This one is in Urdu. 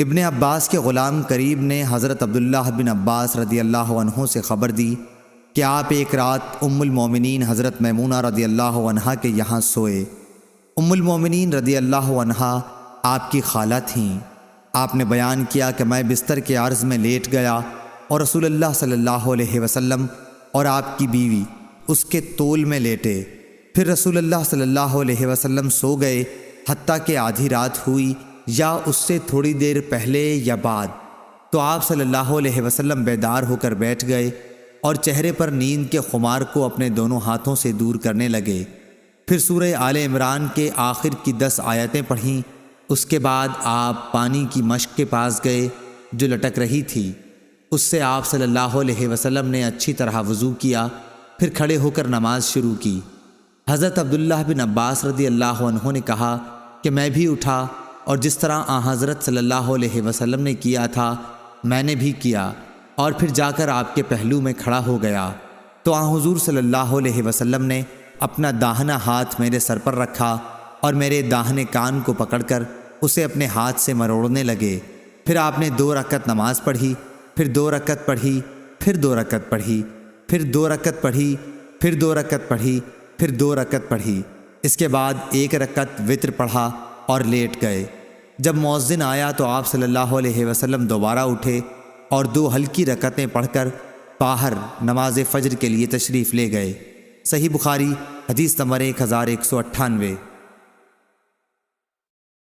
ابن عباس کے غلام قریب نے حضرت عبداللہ بن عباس رضی اللہ عنہ سے خبر دی کہ آپ ایک رات ام المومنین حضرت میمونہ رضی اللہ عنہا کے یہاں سوئے۔ ام المومنین رضی اللہ عنہا آپ کی خالہ تھیں۔ آپ نے بیان کیا کہ میں بستر کے عرض میں لیٹ گیا اور رسول اللہ صلی اللہ علیہ وسلم اور آپ کی بیوی اس کے طول میں لیٹے۔ پھر رسول اللہ صلی اللہ علیہ وسلم سو گئے حتیٰ کہ آدھی رات ہوئی یا اس سے تھوڑی دیر پہلے یا بعد، تو آپ صلی اللہ علیہ وسلم بیدار ہو کر بیٹھ گئے اور چہرے پر نیند کے خمار کو اپنے دونوں ہاتھوں سے دور کرنے لگے۔ پھر سورہ آل عمران کے آخر کی 10 آیتیں پڑھیں۔ اس کے بعد آپ پانی کی مشک کے پاس گئے جو لٹک رہی تھی۔ اس سے آپ صلی اللہ علیہ وسلم نے اچھی طرح وضو کیا، پھر کھڑے ہو کر نماز شروع کی۔ حضرت عبداللہ بن عباس رضی اللہ عنہ نے کہا کہ میں بھی اٹھا اور جس طرح حضرت صلی اللہ علیہ وسلم نے کیا تھا میں نے بھی کیا، اور پھر جا کر آپ کے پہلو میں کھڑا ہو گیا تو حضور صلی اللہ علیہ وسلم نے اپنا داہنا ہاتھ میرے سر پر رکھا اور میرے داہنے کان کو پکڑ کر اسے اپنے ہاتھ سے مروڑنے لگے۔ پھر آپ نے 2 رکعت نماز پڑھی، پھر 2 رکعت پڑھی، پھر 2 رکعت پڑھی، پھر 2 رکعت پڑھی، پھر 2 رکعت پڑھی، پھر 2 رکعت پڑھی۔ اس کے بعد 1 رکعت وتر پڑھا اور لیٹ گئے۔ جب مؤذن آیا تو آپ صلی اللہ علیہ وسلم دوبارہ اٹھے اور 2 ہلکی رکعتیں پڑھ کر باہر نماز فجر کے لیے تشریف لے گئے۔ صحیح بخاری حدیث نمبر 1198۔